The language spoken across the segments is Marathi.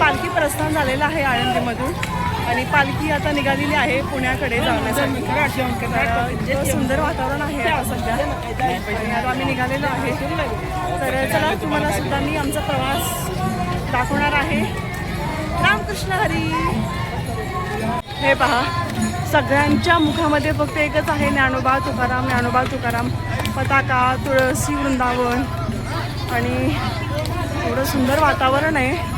पालखी प्रस्थान झालेलं आहे आळंदीमधून आणि पालखी आता निघालेली आहे पुण्याकडे जाण्यासाठी. इतकं सुंदर वातावरण आहे आता सध्या आणि आता आम्ही निघालेलो आहे. तर चला तुम्हाला सुद्धा मी आमचा प्रवास दाखवणार आहे. रामकृष्ण हरी. हे पहा, सगळ्यांच्या मुखामध्ये फक्त एकच आहे ज्ञानोबा तुकाराम, ज्ञानोबा तुकाराम. पताका, तुळशी वृंदावन आणि एवढं सुंदर वातावरण आहे.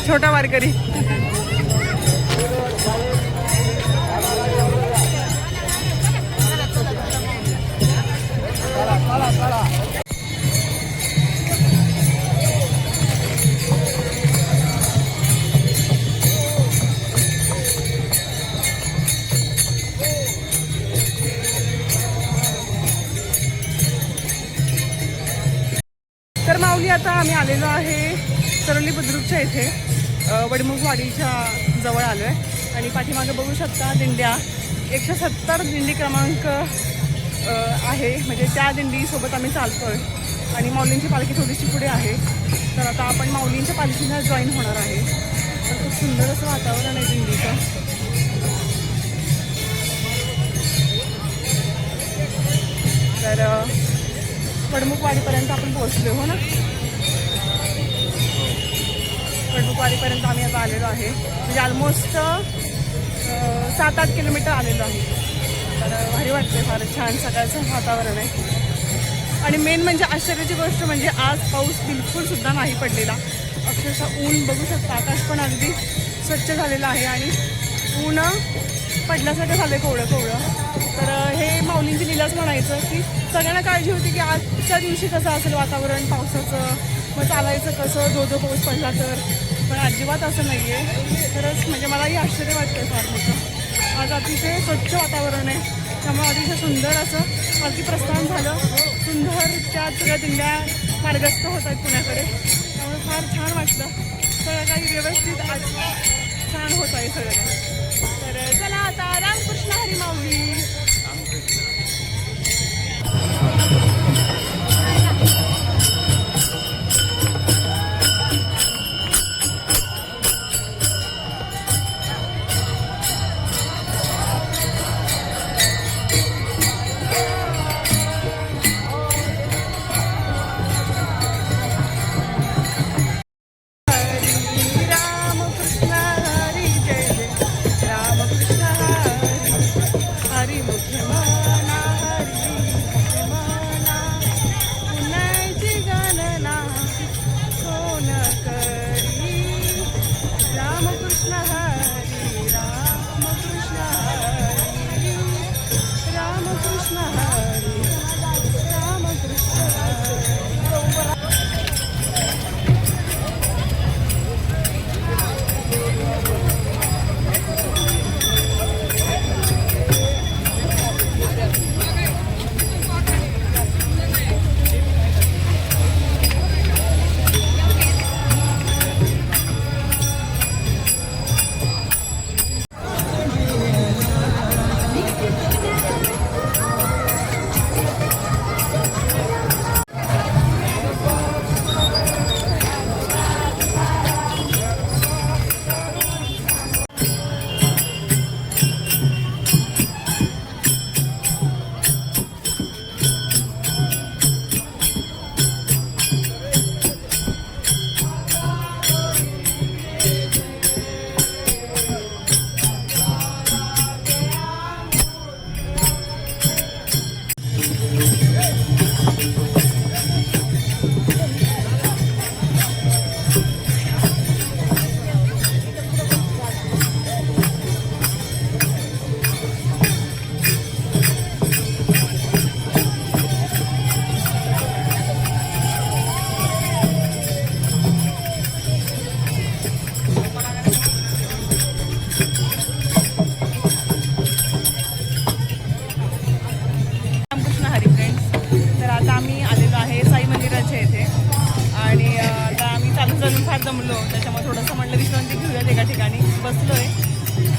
छोटा वारकरी. तर माऊली आता आम्ही आलेलो आहे सरवली बुद्रुकच्या इथे वडमुखवाडीच्या जवळ आलो आहे आणि पाठीमागे बघू शकता दिंड्या 170 दिंडी क्रमांक आहे, म्हणजे त्या दिंडीसोबत आम्ही चालतो आहे आणि माऊलींची पालखी थोडीशी पुढे आहे. तर आता आपण माऊलींच्या पालखीला जॉईन होणार आहे. तर खूप सुंदर असं वातावरण आहे दिंडीचं. तर वडमुखवाडीपर्यंत आपण पोहोचलो हो ना. वडमुखवाडीपर्यंत आम्ही आता आलेलो आहे, म्हणजे ऑलमोस्ट 7-8 किलोमीटर आलेलो आहे. तर भारी वाटते, फारच छान सकाळचं वातावरण आहे. आणि मेन म्हणजे आश्चर्याची गोष्ट म्हणजे आज पाऊस बिलकुलसुद्धा नाही पडलेला. अक्षरशः ऊन बघू शकता, आकाश पण अगदी स्वच्छ झालेलं आहे आणि ऊन पडल्यासारखं झालं कोवळं कोवळं. तर हे माऊलींची लीलाच म्हणायचं की सगळ्यांना काळजी होती की आजच्या दिवशी कसं असेल वातावरण पावसाचं, मग चालायचं कसं, धो पाऊस पडला तर. पण अजिबात असं नाही आहे. खरंच म्हणजे मलाही आश्चर्य वाटतं फार मोठं. आज अतिशय स्वच्छ वातावरण आहे, त्यामुळे अतिशय सुंदर असं पालखी प्रस्थान झालं. सुंदर त्या सगळ्या दिंड्या मार्गस्थ होत आहेत पुण्याकडे, त्यामुळे फार छान वाटलं. सगळं काही व्यवस्थित आज छान होत आहे सगळं. तर चला आता रामकृष्ण हरी माऊली. हरी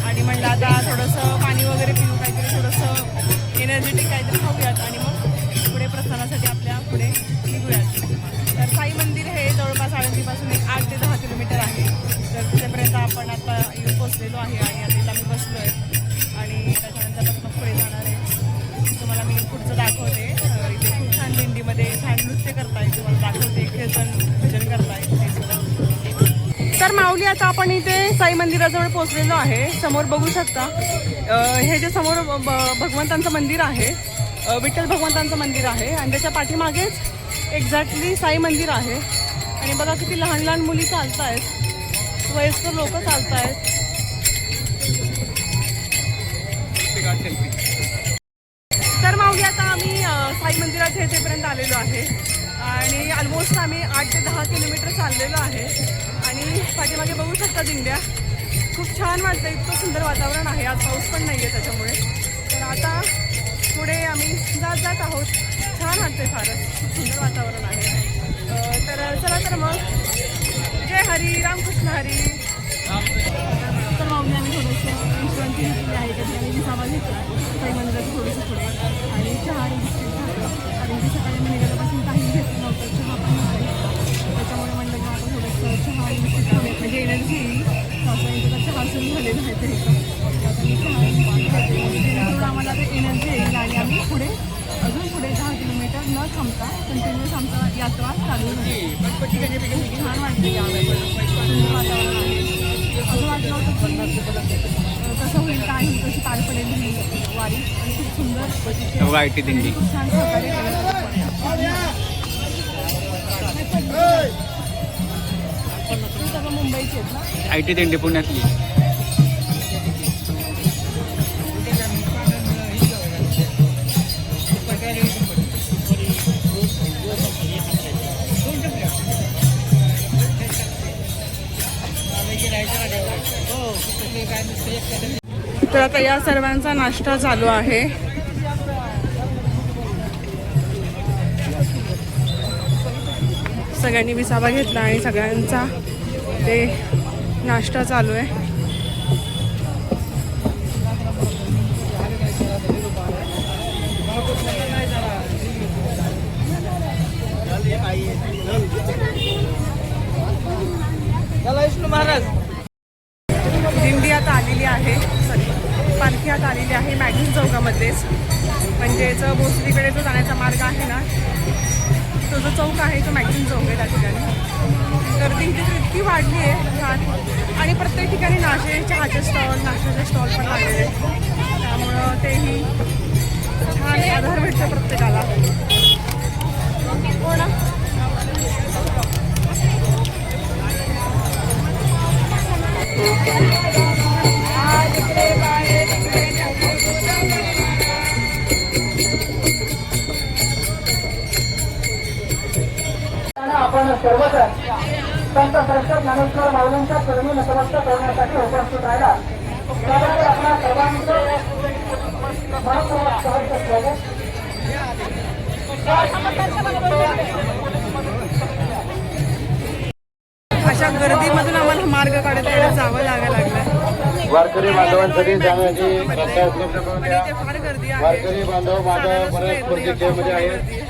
आणि म्हणलं आता थोडंसं पाणी वगैरे पिऊ, काहीतरी थोडंसं एनर्जेटिक काहीतरी खाऊयात आणि मग पुढे प्रस्थानासाठी आपल्या पुढे निघूयात. तर साई मंदिर हे जवळपास आळंदीपासून एक 8 ते 10 किलोमीटर आहे. तर तिथेपर्यंत आपण आता येऊन पोचलेलो आहे आणि आता इथं आम्ही बसलो आहे आणि त्याच्यानंतर मग पुढे जाणार आहे. तुम्हाला मी पुढचं दाखवते. इथे खूप छान दिंडीमध्ये छान नृत्य करताय, तुम्हाला दाखवते, कीर्तन भजन करताय ते सुद्धा. तर माऊली आता आपण इथे साई मंदिराजवळ पोहोचलेलो आहे. समोर बघू शकता हे जे समोर भगवंतांचं मंदिर आहे, विठ्ठल भगवंतांचं मंदिर आहे आणि त्याच्या पाठीमागेच एक्झॅक्टली साई मंदिर आहे. आणि बघा किती लहान लहान मुली चालत आहेत, वयस्कर लोक चालत आहेत. तर माऊली आता आम्ही साई मंदिराच्या इथेपर्यंत आलेलो आहे आणि ऑलमोस्ट आम्ही 8 ते 10 किलोमीटर चाललेलो आहे. आणि पाठीमागे बघू शकता दिंड्या. खूप छान वाटतं, इतकं सुंदर वातावरण आहे. आज पाऊस पण नाही आहे त्याच्यामुळे. तर आता पुढे आम्ही जात आहोत. छान वाटते, फारच खूप सुंदर वातावरण आहे. तर चला तर मग, जय हरी, रामकृष्ण हरी. तर माऊली आम्ही थोडंसं विश्रांती घेतली आहे. कधी आम्ही विसावा घेतला साई मंदिराचं थोडंसं पुढे आणि चहा आणि बिस्किट झालं. कारण की सकाळी मी निघाल्यापासून काही घेतलं नव्हतं, चहा पण नव्हतं. त्याच्यामुळे म्हणलं की आता थोडंसं चहा आणि बिस्किट खाऊयात, म्हणजे एनर्जी येईल. सासूबाईंचा चहा सुरू झालेला आहे ते इथं. आता मी चहा आणि बिस्किट खाते जेणेकरून आम्हाला ते एनर्जी येईल आणि आम्ही पुढे अजून पुढे 10 किलोमीटर न थांबता कंटिन्युअस आमचा यात्रा चालू होती. छान वाटते यावेळेस, सुंदर वातावरण आहे. असं वाटलं होतं की कसं होईल, काय होईल, कशी पार पडेल ही वारी. आणि खूप सुंदर आयटी दिंडी, खूप छान सहकार्य सगळं मुंबईचे आहेत ना. आयटी दिंडी पुण्यातली. तर आता या सर्वांचा नाश्ता चालू आहे. सगळ्यांनी विसावा घेतला आणि सगळ्यांचा ते नाश्ता चालू आहे. महाराज दिंडी आता आलेली आहे, पालखी आता आलेली आहे मॅगझिन चौकामध्येच. म्हणजेच भोसरीकडे जो जाण्याचा मार्ग आहे ना, तो जो चौक आहे तो मॅगझिन चौक आहे त्या ठिकाणी. गर्दी इतकी वाढली आहे छान. आणि प्रत्येक ठिकाणी चहाचे स्टॉल, नाश्त्याचे स्टॉल पण लागलेले आहेत. त्यामुळं तेही छान आधार भेटतो प्रत्येकाला. हो ना. आपण सर्वजण संत श्रेष्ठ ज्ञानेश्वर माऊलींच्या चरणी नतमस्तक करण्यासाठी उपस्थित राहिला. त्याबद्दल आपल्या सर्वांचं मनपूर्वक सहर्ष स्वागत. अशा गर्दीमधून आम्हाला मार्ग काढत जावं लागायला लागलं. वारकरी बांधवांसाठी जाण्याची रस्ता उपलब्ध करून द्या. फार गर्दी आहे. वारकरी बांधव माझ्या बऱ्याच प्रतीक्षेमध्ये आहेत.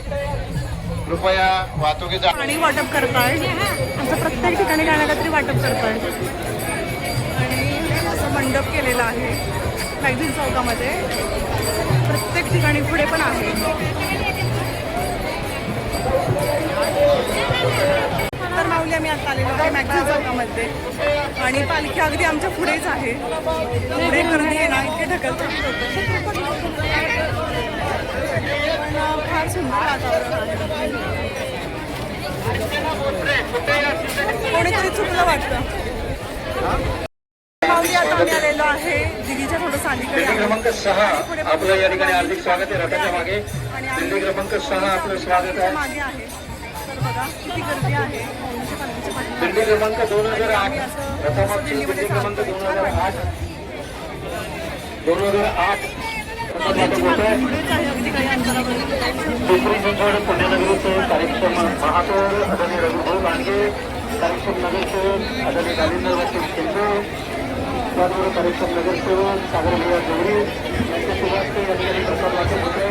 कृपया वाहतुकीचा पाणी वाटप करताय. असं प्रत्येक ठिकाणी काय ना काहीतरी वाटप करताय. आणि असं मंडप केलेला आहे मॅगझिन चौकामध्ये. प्रत्येक ठिकाणी पुढे पण आहे. तर माऊली आम्ही आता आलेलो आहे मॅगझिन चौकामध्ये आणि पालखी अगदी आमच्या पुढेच आहे. पुढे गर्दी आहे ना, इतके ढकलपट्टी होते. फार सुंदर वातावरण आहे. कोणीतरी चुकलं वाटतं. माऊली आता आम्ही आलेलो आहे दिल्लीच्या थोडं अलीकडे. दिंडी क्रमांक 6 आपलं या ठिकाणी हार्दिक स्वागत आहे. रथाच्या मागे दिंडी क्रमांक 6 आपलं स्वागत आहे. मागे आहे. तर बघा किती गर्दी आहे. दिंडी क्रमांक 2008 रथामागची दिंडी क्रमांक 2008 पुढेच आहे अगदी काही अंतरावर. पिंपरी चिंचवड पुण्यनगरीचे कार्यक्षम महापौर आदरणीय रघुभाऊ लांडगे, कार्यक्षम नगरसेवक आदरणीय गालिंदर वकील शिंदे, त्याचबरोबर परीक्षक नगरसेवक सागरभैया जोगरी यांच्या शुभास्ते या ठिकाणी प्रसाद वाटप होते.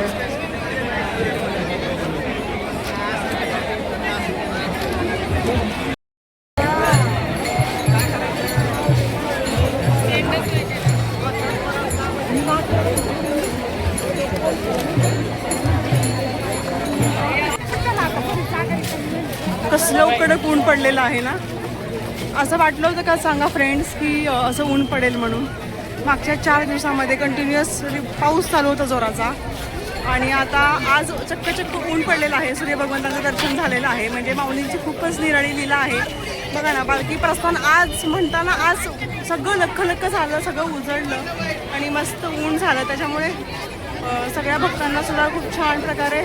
कसलं कडक ऊन पडलेलं आहे ना. असं वाटलं होतं का सांगा फ्रेंड्स की असं ऊन पडेल म्हणून. मागच्या 4 दिवसामध्ये कंटिन्युअस पाऊस चालू होता जोराचा आणि आता आज चक्क ऊन पडलेलं आहे. सूर्य भगवंताचं दर्शन झालेलं आहे. म्हणजे माऊलींची खूपच निराळी लीला आहे. बघा ना, बालकी प्रस्थान आज म्हणताना आज सगळं लख्ख झालं, सगळं उजळलं आणि मस्त ऊन झालं. त्याच्यामुळे सगळ्या भक्तांना सुद्धा खूप छान प्रकारे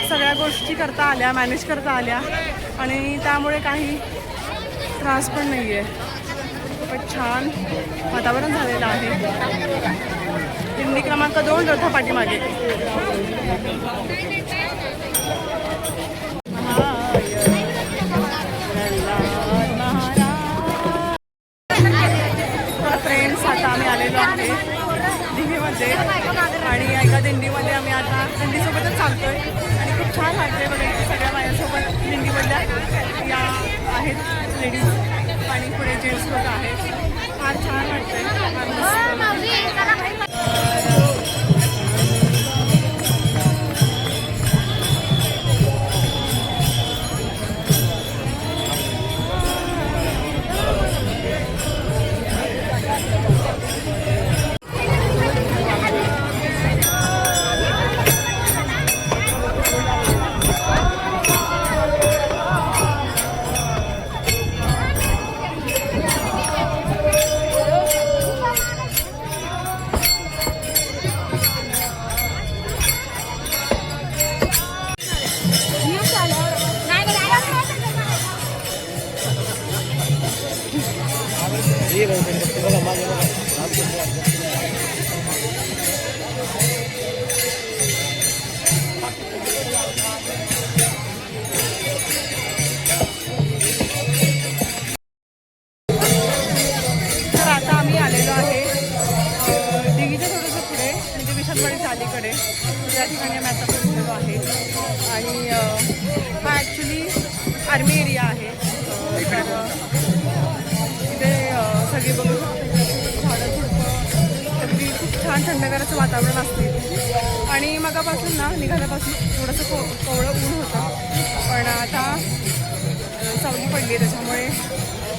सगळ्या गोष्टी करता आल्या, मॅनेज करता आल्या आणि त्यामुळे काही त्रास पण नाही आहे. खूपच छान वातावरण झालेलं आहे. दिंडी क्रमांक 2 रथा पाठीमागे. फ्रेंड्स, आता आम्ही आलेलो आहे दिंडीमध्ये आणि एका दिंडीमध्ये आम्ही आता दिंडीसोबतच चालतोय आणि खूप छान वाटतंय. बघा इथे सगळ्या माझ्यासोबत दिंडीमधल्या या आहेत लेडीज आणि पुढे जेंट्स लोक आहेत. फार छान वाटतंय. त्या ठिकाणी आम्ही आता पोहोचलेलो आहे आणि हा ॲक्च्युली आर्मी एरिया आहे. इथे सगळी बघू झाडं झुडपं अगदी खूप छान थंडगाराचं वातावरण असते आणि मगापासून ना निघाल्यापासून थोडंसं कोवळं ऊन होतं पण आता सावली पडली त्याच्यामुळे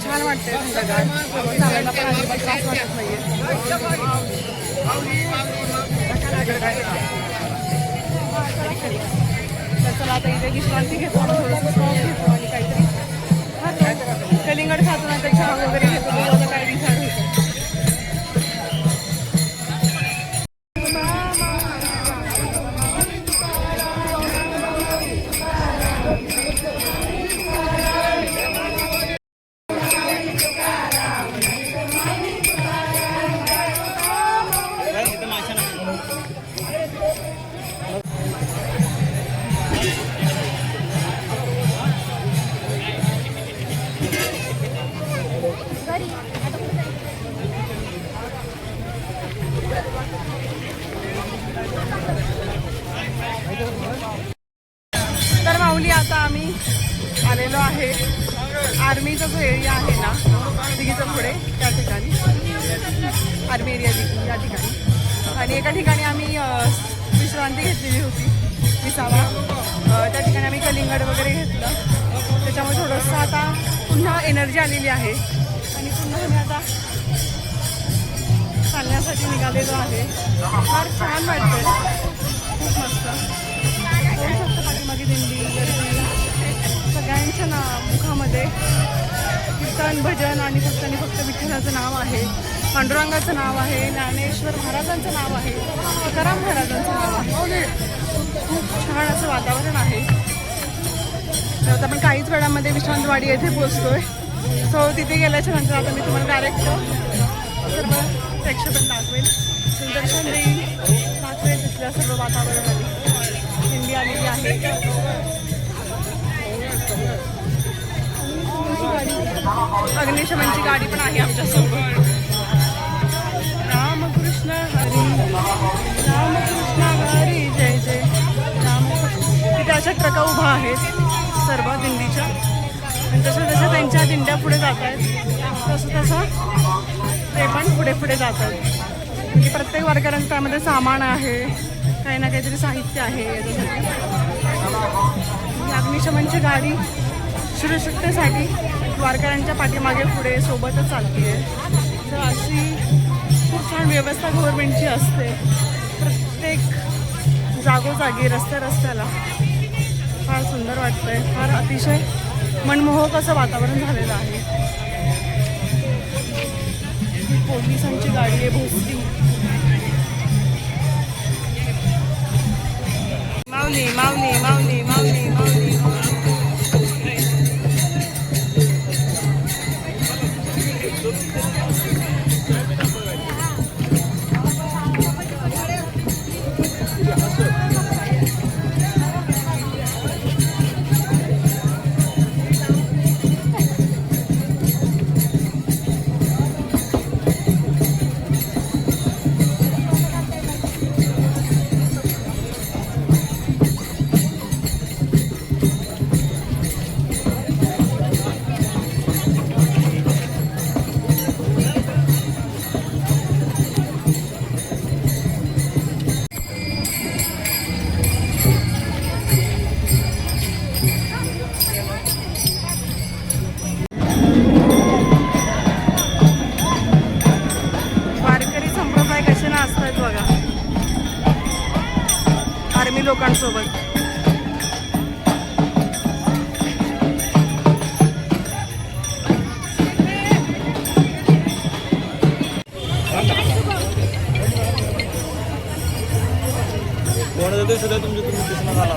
छान वाटते थंडगार. चालायला पण अजिबात त्रास वाटत नाही आहे. तर चला आता इथे विश्रांती घेतो, थोडंसं स्टॉप घेतो आणि काहीतरी खातो. कलिंगड खातो ना, तर चहा वगैरे घेतो. आता काय डिसाईड होतं. तर माऊली आता आम्ही आलेलो आहे आर्मीचा जो एरिया आहे ना दिघीचं पुढे त्या ठिकाणी आर्मी एरिया दिघी या ठिकाणी आणि एका ठिकाणी आम्ही विश्रांती घेतलेली होती विसावा. त्या ठिकाणी आम्ही कलिंगड वगैरे घेतलं. त्याच्यामुळे थोडंसं आता पुन्हा एनर्जी आलेली आहे आणि पुन्हा आम्ही आता चालण्यासाठी निघालेलो आहे. फार छान वाटतं, खूप मस्त. होऊ शकतं पाठीमागे दिंडी गर्दी सगळ्यांच्या मुखामध्ये कीर्तन भजन आणि फक्त विठ्ठलाचं नाव आहे, पांडुरंगाचं नाव आहे, ज्ञानेश्वर महाराजांचं नाव आहे, तुकाराम महाराजांचं नाव आहे. खूप छान असं वातावरण आहे. तर आता आपण काहीच वेळामध्ये विश्रांतवाडी येथे पोहोचतोय. सो तिथे गेल्याच्या नंतर आता मी तुम्हाला डायरेक्ट सर्व प्रेक्षेपण दाखवेल, सुंदरशन देईल, दाखवेल तिथलं सर्व वातावरण आली दिंडी आलेली आहे. अग्निशमनची गाडी पण आहे आमच्यासोबत. ट्रका उभा आहेत सर्व दिंडीच्या. आणि जसं जसं त्यांच्या दिंड्या पुढे जात आहेत तसं ते पण पुढे पुढे जात आहेत. म्हणजे प्रत्येक वारकऱ्यांचं त्यामध्ये सामान आहे, काही ना काहीतरी साहित्य आहे याच्यासाठी. अग्निशमनची गाडी सुरक्षिततेसाठी वारकऱ्यांच्या पाठीमागे पुढे सोबतच चालते आहे. तर अशी खूप छान व्यवस्था गव्हर्नमेंटची असते प्रत्येक जागोजागी रस्त्याला. फार सुंदर वाटतंय, फार अतिशय मनमोहक असं वातावरण झालेलं आहे. पोलिसांची गाडी आहे भोसरी. माऊली माऊली माऊली माऊली माऊली लोकांसोबत. सुद्धा तुम्ही दिसून आला.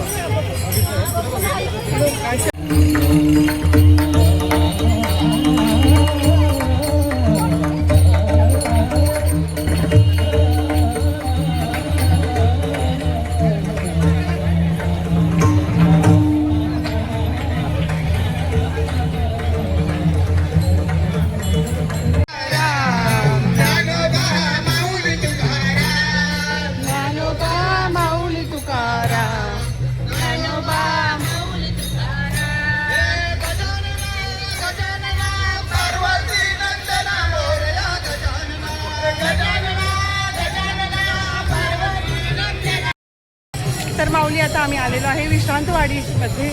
तर माऊली आता आम्ही आलेलो आहे विश्रांतवाडीमध्ये.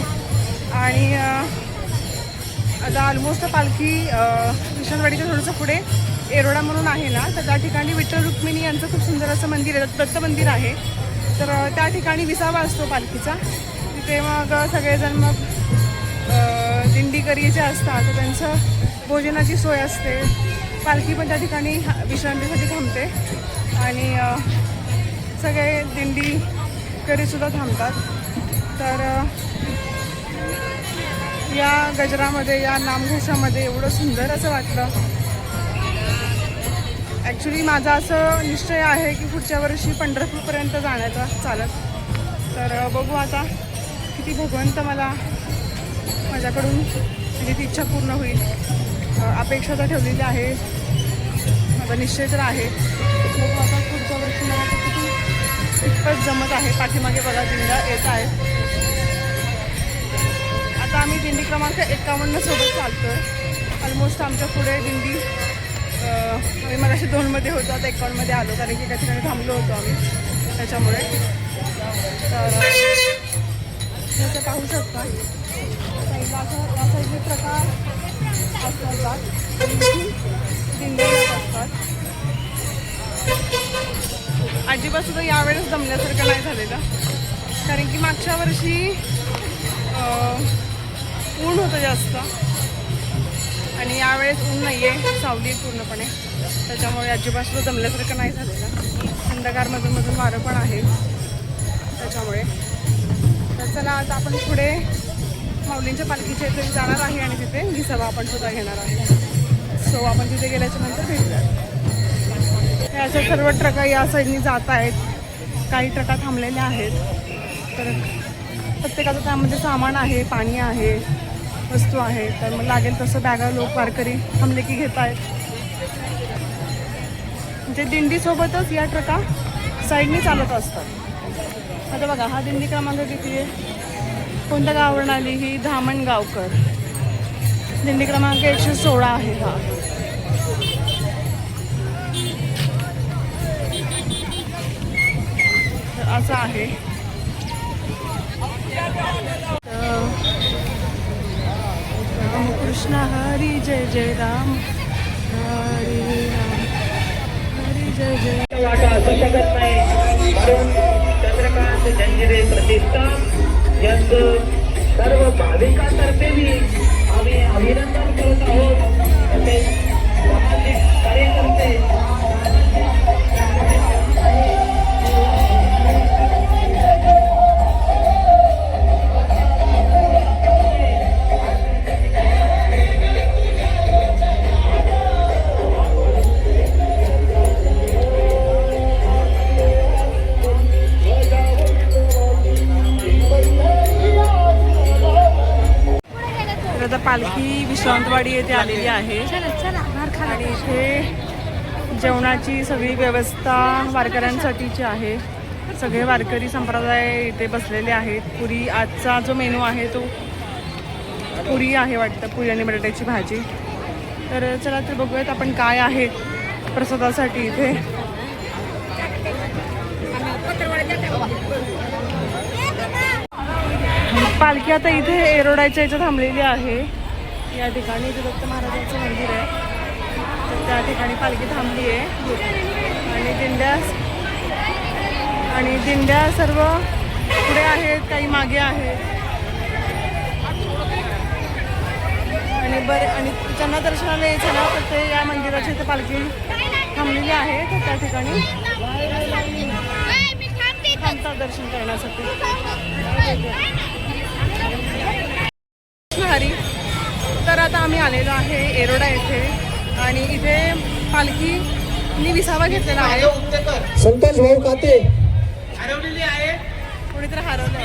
आणि आता ऑलमोस्ट पालखी विश्रांतवाडीच्या थोडंसं पुढे एरोडा म्हणून आहे ना, तर त्या ठिकाणी विठ्ठल रुक्मिणी यांचं खूप सुंदर असं मंदिर आहे, दत्त मंदिर आहे. तर त्या ठिकाणी विसावा असतो पालखीचा. तिथे मग सगळेजण मग दिंडीकरी जे असतात तर त्यांचं भोजनाची सोय असते. पालखी पण त्या ठिकाणी विश्रांतीसाठी थांबते आणि सगळे दिंडीकरीसुद्धा थांबतात. तर या गजरामध्ये, या नामघोषामध्ये एवढं सुंदर असं वाटलं. ॲक्च्युली माझा असं निश्चय आहे की पुढच्या वर्षी पंढरपूरपर्यंत जाण्याचा चालत. तर बघू आता किती भगवंत मला माझ्याकडून म्हणजे ती इच्छा पूर्ण होईल. अपेक्षा तर ठेवलेली आहे, माझा निश्चय तर आहे. बघू आता पुढच्या वर्षी मला तर किती कितपत जमत आहे. पाठीमागे बघा दिंड्या येत आहेत. आता आम्ही दिंडी क्रमांक 51 सोबत चालतो आहे. ऑलमोस्ट आमच्या पुढे दिंडी मग अशी 2मध्ये होतो, आता 51मध्ये आलो कारण की एका ठिकाणी थांबलो होतो आम्ही त्याच्यामुळे. तर जसं पाहू शकता पहिला असं या साईडचे प्रकार असतात, दिंड्या असतात. अजिबातसुद्धा यावेळेस जमल्यासारखं नाही झालेलं कारण की मागच्या वर्षी ऊन होतं जास्त आणि यावेळेस ऊन नाही आहे, सावली पूर्णपणे. त्याच्यामुळे अजिबात जमल्यासारखं नाही झालेलं. थंडगारमधून वारं पण आहे त्याच्यामुळे. तर चला आता आपण पुढे माऊलींच्या पालखीच्या इथे जाणार आहे आणि तिथे विसावा आपण सुद्धा घेणार आहे. सो आपण तिथे गेल्याच्या नंतर भेटूया. अशा सर्व ट्रका या साईडनी जात आहेत, काही ट्रका थांबलेल्या आहेत. तर प्रत्येकाचं त्यामध्ये सामान आहे, पाणी आहे, वस्तू आहे. तर मग लागेल तसं बॅगा लोक वारकरी थांबले की घेत आहेत. म्हणजे दिंडीसोबतच या ट्रका साईडनी चालत असतात. आता बघा हा दिंडी क्रमांक किती आहे, कोणत्या गावावरून आली ही? धामणगावकर. दिंडी क्रमांक 116 आहे हा. तर असं आहे. राम कृष्ण हरी जय जय राम, हरी राम हरी जय जय. वाटा असू शकत नाही म्हणून चंद्रकांत जंजिरे प्रतिष्ठान यांचं सर्व भाविकांतर्फे मी आम्ही अभिनंदन करत आहोत. तसेच सामाजिक कार्यकर्ते तर आता पालखी विश्रांतवाडी येथे आलेली आहे आणि इथे जेवणाची सगळी व्यवस्था वारकऱ्यांसाठीची आहे. सगळे वारकरी संप्रदाय इथे बसलेले आहेत. पुरी, आजचा जो मेनू आहे तो पुरी आहे वाटतं, पुरी आणि बटाट्याची भाजी. तर चला तर बघूयात आपण काय आहे प्रसादासाठी इथे. पालखी आता इथे एरोडाच्या इथं थांबलेली आहे. या ठिकाणी इथे दत्त महाराजांचं मंदिर आहे, तर त्या ठिकाणी पालखी थांबली आहे. आणि दिंड्या सर्व पुढे आहेत, काही मागे आहेत. आणि ज्यांना दर्शनाला यायचं ना तर ते या मंदिराच्या इथे पालखी थांबलेली आहे, तर त्या ठिकाणी थांबतात दर्शन करण्यासाठी. हरी. तर आता आम्ही आलेलो आहे एरोडा येथे आणि इथे पालखीनी विसावा घेतलेला आहे. संतोष भाऊ काते हरवलेली आहे. कोणीतरी हरवलं.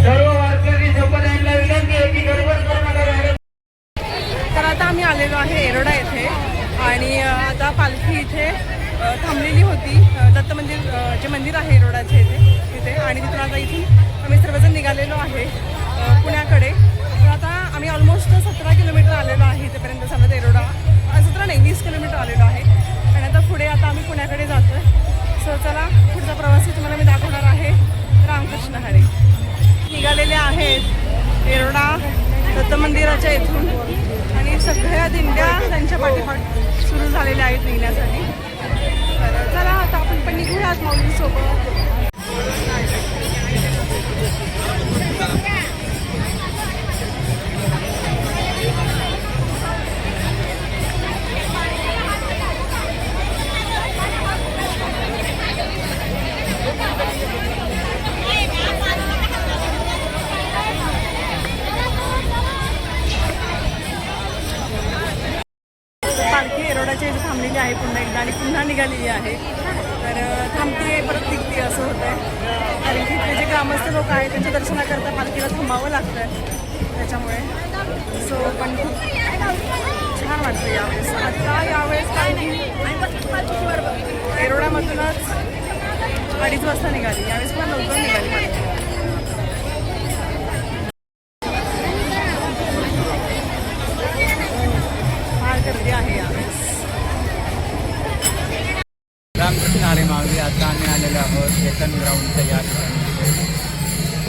सर्व वारकरी संप्रदायांना विनंती आहे की गडबड करू नका. तर आता आम्ही आलेलो आहे एरोडा येथे आणि आता पालखी इथे थांबलेली होती. दत्त मंदिर जे मंदिर आहे एरोडाचे तिथे आणि तिथून आता इथून आम्ही सर्वजण निघालेलो आहे पुण्याकडे. तर आता आम्ही ऑलमोस्ट 17 किलोमीटर आलेलो आहे इथेपर्यंत. समजा एरोडा 17 नाही 20 किलोमीटर आलेलो आहे आणि आता पुढे आता आम्ही पुण्याकडे जातो आहे. सो चला पुढचा प्रवासी तुम्हाला मी दाखवणार आहे. रामकृष्ण हरी. निघालेले आहेत एरोडा दत्त मंदिराच्या इथून आणि सगळ्या दिंड्या त्यांच्या पाठीपाठ सुरू झालेल्या आहेत निघण्यासाठी. तर चला आता आपण पण निघूयात माऊलीसोबत. पालखी एरोडाच्या इथे थांबलेली आहे पुन्हा एकदा आणि पुन्हा निघालेली आहे. तर थांबते परत निघते असं होतं आहे. कारण की इथले जे ग्रामस्थ लोक आहेत त्यांच्या दर्शनाकरता पालखीला थांबावं लागतं आहे त्याच्यामुळे. सो पण खूप छान वाटतं यावेळेस. आता यावेळेस पालखी एरोडामधूनच 2:30 वाजता निघाली. यावेळेस पण लवकर निघाली पालखी. फार गर्दी आहे यावेळेस. रामकृष्ण हरी माऊली. आता आम्ही आलेलो आहोत चेतन ग्राउंडच्या या ठिकाणी.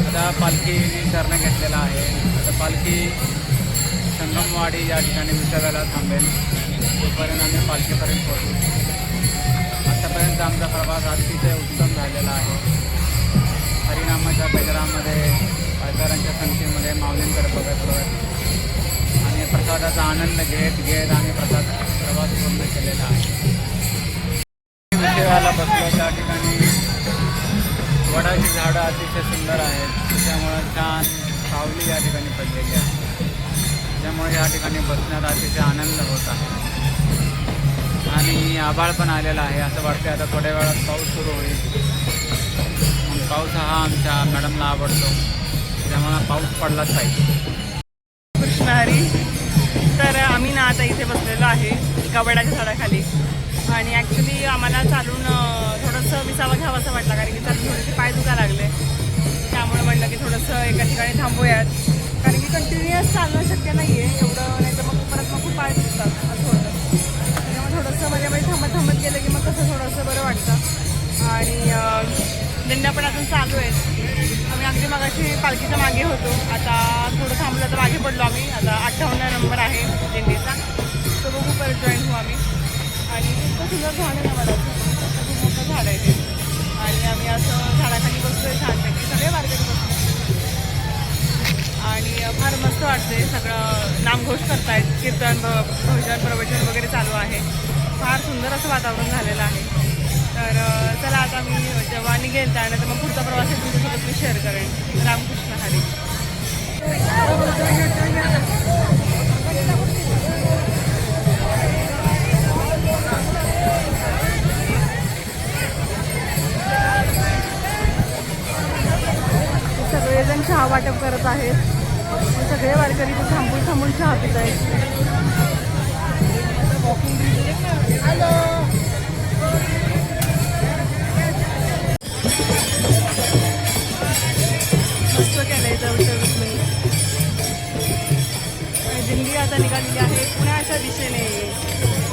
आता पालखीने टर्न घेतलेला आहे. आता पालखी संगमवाडी या ठिकाणी विसाव्याला थांबेल. तोपर्यंत आम्ही पालखीपर्यंत पोहोचू. आतापर्यंत आमचा प्रवास अतिशय उत्तम झालेला आहे. हरिनामाच्या गजरामध्ये पालकरांच्या संख्येमध्ये माऊलींकडे बघत आणि प्रसादाचा आनंद घेत आम्ही प्रवास पूर्ण केलेला आहे. विषयाला बसलो त्या ठिकाणी वडाची झाडं अतिशय सुंदर आहेत. त्याच्यामुळं छान सावली या ठिकाणी पडलेली आहे. त्यामुळे या ठिकाणी बसण्यात अतिशय आनंद होत आहे आणि आभाळ पण आलेला आहे. असं वाटतं आता थोड्या वेळात पाऊस सुरू होईल. पाऊस हा आमच्या मॅडमला आवडतो, त्यामुळे पाऊस पडलाच पाहिजे. कृष्ण हरी. तर आम्ही ना आता इथे बसलेलो आहे एका वडाच्या झाडाखाली आणि ॲक्च्युली आम्हाला चालून थोडंसं विसावा घ्यावं असं वाटलं, कारण की चालून थोडेसे पाय दुखा लागले. त्यामुळे म्हणलं की थोडंसं एका ठिकाणी थांबूयात, कारण की कंटिन्युअस चालणं शक्य नाही आहे एवढं, नाही तर मग परत मग खूप पाय दुखतात असं होतं. त्यामुळे थोडंसं मध्ये थांबत गेलं की मग कसं थोडंसं बरं वाटतं. आणि दिंड्या पण अजून चालू आहेत. आम्ही अगदी मगाशी पालखीच्या मागे होतो, आता थोडं थांबलं तर मागे पडलो आम्ही. आता 58 नंबर आहे दिंडीचा, तो बघू परत जॉईन होऊ आम्ही. आणि इतकं सुंदर झाड आहे ना वडाचं, खूप मोठं झाड आहे ते. आणि आम्ही असं झाडाखाली बसतोय छानपैकी, सगळे वारकरी बसतो आणि फार मस्त वाटते. सगळं नामघोष करतायत, कीर्तन भजन प्रवचन वगैरे चालू आहे. फार सुंदर असं वातावरण झालेलं आहे. तर चला आता मी जेव्हा निघेल त्यानंतर मग पुढचा प्रवास तुमच्यासोबत मी शेअर करेन. रामकृष्ण हरी. सगळेजण चहा वाटप करत आहेत. सगळे वारकरी ते थांबून चहा पित आहेत. मस्त केलं इथं दिंडी आता निघालेली आहे पुण्याच्या दिशेने.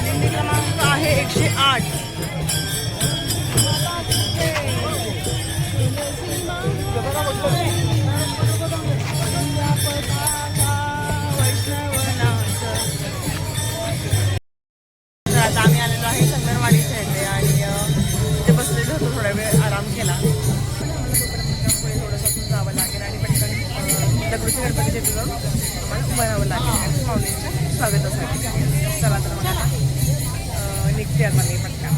दिंडी क्रमांक आहे 108. आता आम्ही आलेलो आहे संगणवाडीच्या इथे आणि इथे बसलेलो होतो, थोडा वेळ आराम केला. पुढे थोडंसं जावं लागेल आणि पटकन दगडूशेठ गणपतीच्या इथे जाऊन आम्हाला उभं राहावं लागेल माऊलींच्या स्वागतासाठी. चला तर मला निघते आता मी पटकन.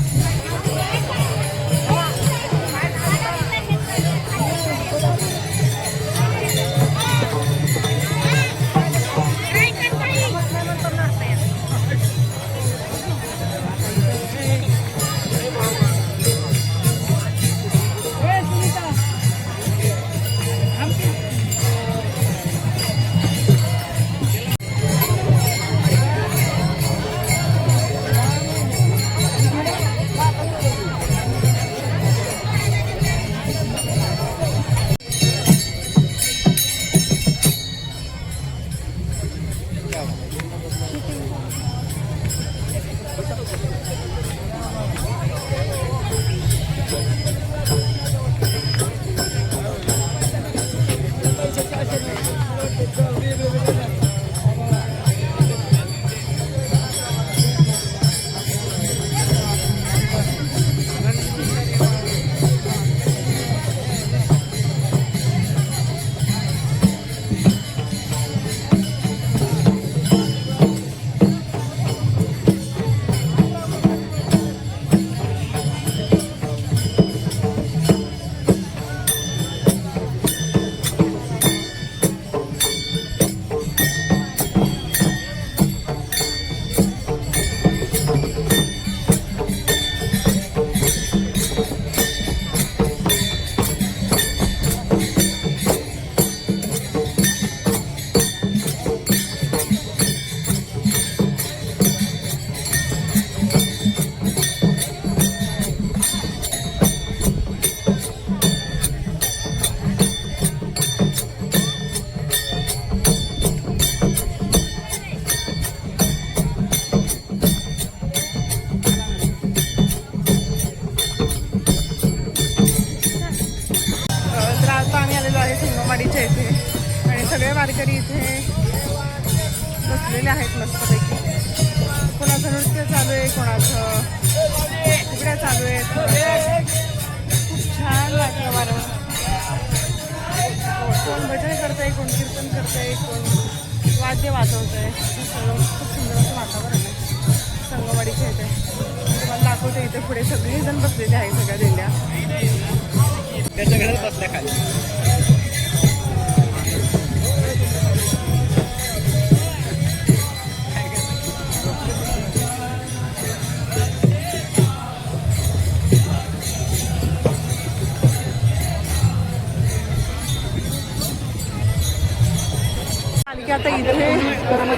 संगमवाडीच्या इथे आणि सगळे वारकरी इथे बसलेले आहेत मस्तपैकी. कोणाचं नृत्य चालू आहे, कोणाचं फुगड्या चालू आहेत. खूप छान वातावरण. कोण भजन करतंय, कोण कीर्तन करतंय, कोण वाद्य वाजवतंय. सगळं खूप सुंदर असं वातावरण आहे संगमवाडीच्या इथे. तुम्हाला दाखवते इथे पुढे सगळेजण बसलेले आहेत, सगळ्या दिंड्या त्याच्या घरात बसल्या खाली.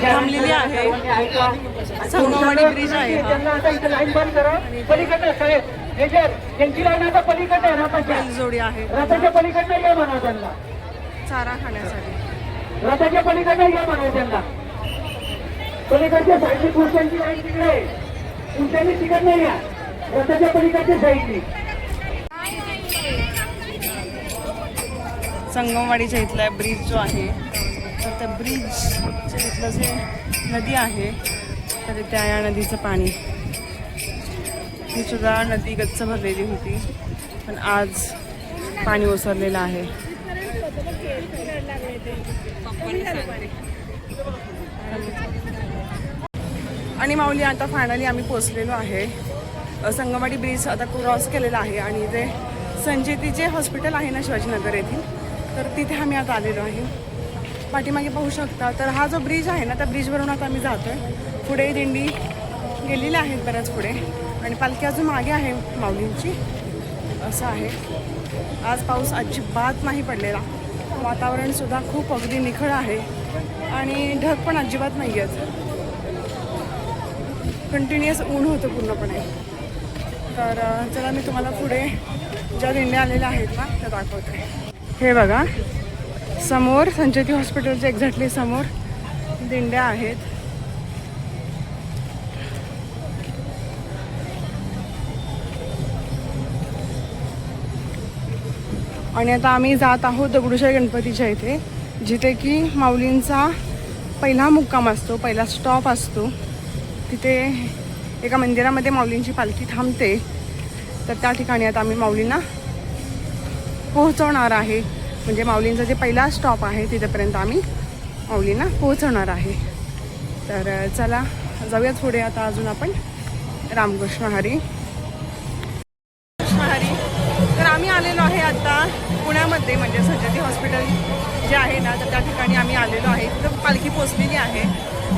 थांबलेली आहे. संगमवाडी ब्रिज आहे हा. त्यांना आता इथे लाईन बंद करा. पलीकडे साहेब मेजर त्यांची लाईन आता पलीकडे आहे रथाच्या. बैलजोडी आहे रथाच्या पलीकडे या म्हणा त्यांना. चारा खाण्यासाठी. रथाच्या पलीकडे या म्हणा त्यांना. पलीकडच्या साईडची पुरुषांची लाईन तिकडे आहे. पुरुषांनी तिकडे या. रथाच्या पलीकडच्या साईडनी. संगमवाडीच्या इथला ब्रिज जो आहे तर त्या ब्रिजच्या इथलं जे नदी आहे तर त्या या नदीचं पाणी ही सुद्धा नदी गच्च भरलेली होती पण आज पाणी ओसरलेलं आहे. आणि माऊली आता फायनली आम्ही पोचलेलो आहे. संगमवाडी ब्रिज आता क्रॉस केलेला आहे आणि इथे संजेतीचे हॉस्पिटल आहे ना शिवाजीनगर येथील तर तिथे आम्ही आता आलेलो आहे. पाठीमागे पाहू शकता तर हा जो ब्रिज आहे ना त्या ब्रिजवरून आता आम्ही जातो आहे. पुढे दिंडी गेलेल्या आहेत बऱ्याच पुढे आणि पालखी अजून मागे आहे माऊलींची असं आहे. आज पाऊस अजिबात नाही पडलेला. वातावरणसुद्धा खूप अगदी निखळ आहे आणि ढग पण अजिबात नाही आहेत. कंटिन्युअस ऊन होतं पूर्णपणे. तर चला मी तुम्हाला पुढे ज्या दिंड्या आलेल्या आहेत ना त्या दाखवते. हे बघा समोर संजेती हॉस्पिटलच्या एक्झॅक्टली समोर दिंड्या आहेत. आणि आता आम्ही जात आहोत दगडूशेठ गणपतीच्या इथे जिथे की माऊलींचा पहिला मुक्काम असतो, पहिला स्टॉप असतो. तिथे एका मंदिरामध्ये माऊलींची पालखी थांबते. तर त्या ठिकाणी आता आम्ही माऊलींना पोहोचवणार आहे. म्हणजे माऊलींचा जे पहिला स्टॉप आहे तिथेपर्यंत आम्ही माऊलींना पोहोचवणार आहे. तर चला जाऊयात पुढे आता अजून आपण. रामकृष्ण हरी. कृष्ण हरी. तर आम्ही आलेलो आहे आता पुण्यामध्ये म्हणजे संजेती हॉस्पिटल जे आहे ना तर त्या ठिकाणी आम्ही आलेलो आहे. तिथं पालखी पोचलेली आहे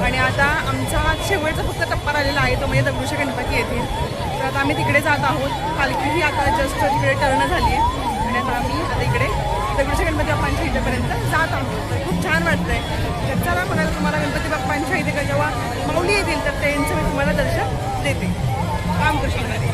आणि आता आमचा शेवटचा फक्त टप्पा राहिलेला आहे तो म्हणजे दगडूशेठ गणपती येतील. तर आता आम्ही तिकडे जात आहोत. पालखी ही आता जस्ट तिकडे टर्न झाली आहे आणि आता आम्ही आता इकडे दगडूशेठ गणपती बाप्पांच्या इथेपर्यंत जात आहोत. तर खूप छान वाटतंय. तर चला म्हणाल तुम्हाला गणपती बाप्पांच्या इथे का जेव्हा माऊली येतील तर त्यांचं मी तुम्हाला दर्शन देते. रामकृष्ण हरी.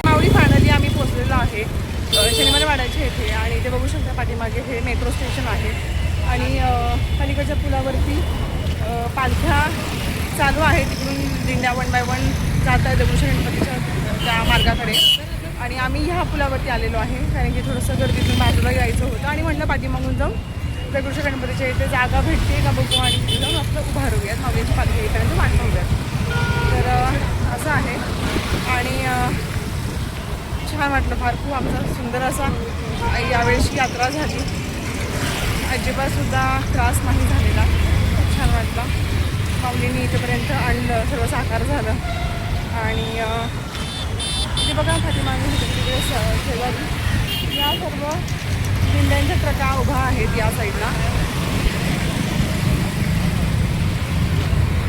माऊली फायनली आम्ही पोचलेलो आहे शनिवार वाड्याच्या इथे आणि इथे बघू शकता पाठीमागे हे मेट्रो स्टेशन आहे आणि पलीकडच्या पुलावरती पालख्या चालू आहे. तिकडून दिंड्या 1 बाय 1 जात आहे दगडूशेठ गणपतीच्या त्या मार्गाकडे आणि आम्ही ह्या पुलावरती आलेलो आहे कारण की थोडंसं गर्दीतून बाजूला यायचं होतं आणि म्हटलं पाठीमागून जाऊन दगडूशेठ गणपतीच्या इथे जागा भेटते का बघू आणि तिथे जाऊन आपलं उभा राहूयात माऊलींची पालखी येईपर्यंत वाट पाहूयात. तर असं आहे आणि छान वाटलं फार. खूप आमचा सुंदर असा यावेळेची यात्रा झाली. अजिबातसुद्धा त्रास नाही झालेला. खूप छान वाटलं. माऊलींनी इथेपर्यंत आणलं सर्व साकार झालं आणि ते बघा पाठीमागे तिकडे शेजारी या सर्व दिंड्यांच्या ट्रका उभा आहेत या साईडला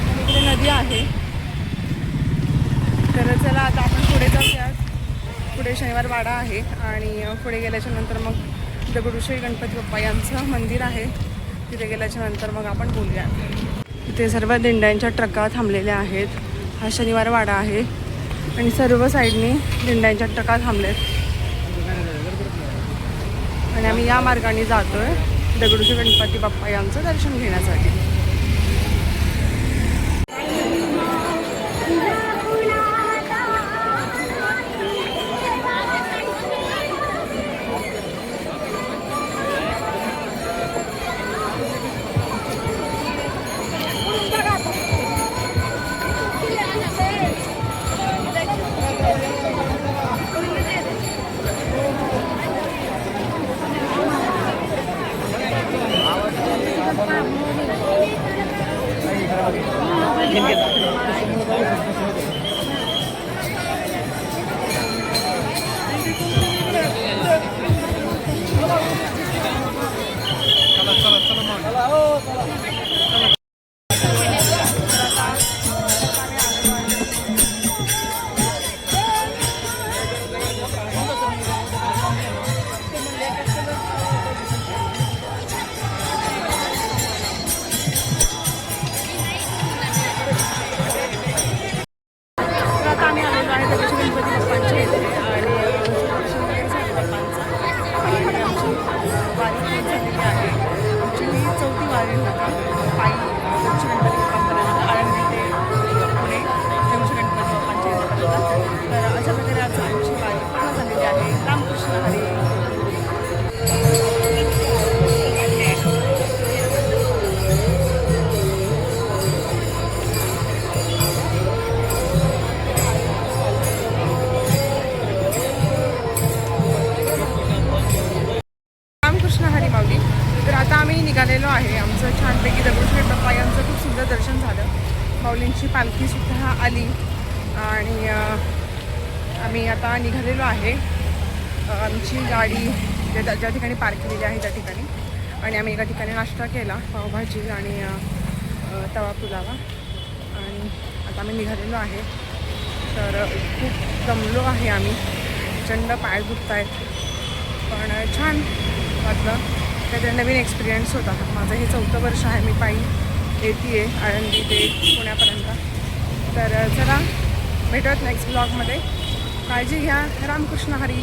आणि इकडे नदी आहे. तर चला आता आपण पुढे जाऊयात. पुढे शनिवार वाडा आहे आणि पुढे गेल्याच्या नंतर मग दगडूशेठ गणपती बाप्पा यांचं मंदिर आहे. तिथे गेल्याच्या नंतर मग आपण बोलूया. इथे सर्व दिंड्यांच्या ट्रका थांबलेल्या आहेत. हा शनिवार वाडा आहे आणि सर्व साईडनी दिंड्यांच्या ट्रका थांबलेत आणि आम्ही या मार्गाने जातोय दगडूशेठ गणपती बाप्पा यांचं दर्शन घेण्यासाठी. निघालेलो आहे. आमचं छानपैकी दगडूशेठ बाप्पा यांचं खूप सुंदर दर्शन झालं. माऊलींची पालखीसुद्धा आली आणि आम्ही आता निघालेलो आहे. आमची गाडी ज्या ठिकाणी पार्क केलेली आहे त्या ठिकाणी, आणि आम्ही एका ठिकाणी नाश्ता केला, पावभाजी आणि तवा पुलावा, आणि आता आम्ही निघालेलो आहे. तर खूप दमलो आहे आम्ही, प्रचंड पाय दुखत आहेत, पण छान वाटलं. काहीतरी नवीन एक्सपिरियन्स होता. माझं हे 4थं वर्ष आहे, मी पायी येते आहे आळंदी ते पुण्यापर्यंत. तर चला भेटूयात नेक्स्ट ब्लॉगमध्ये. काळजी घ्या. रामकृष्ण हरी.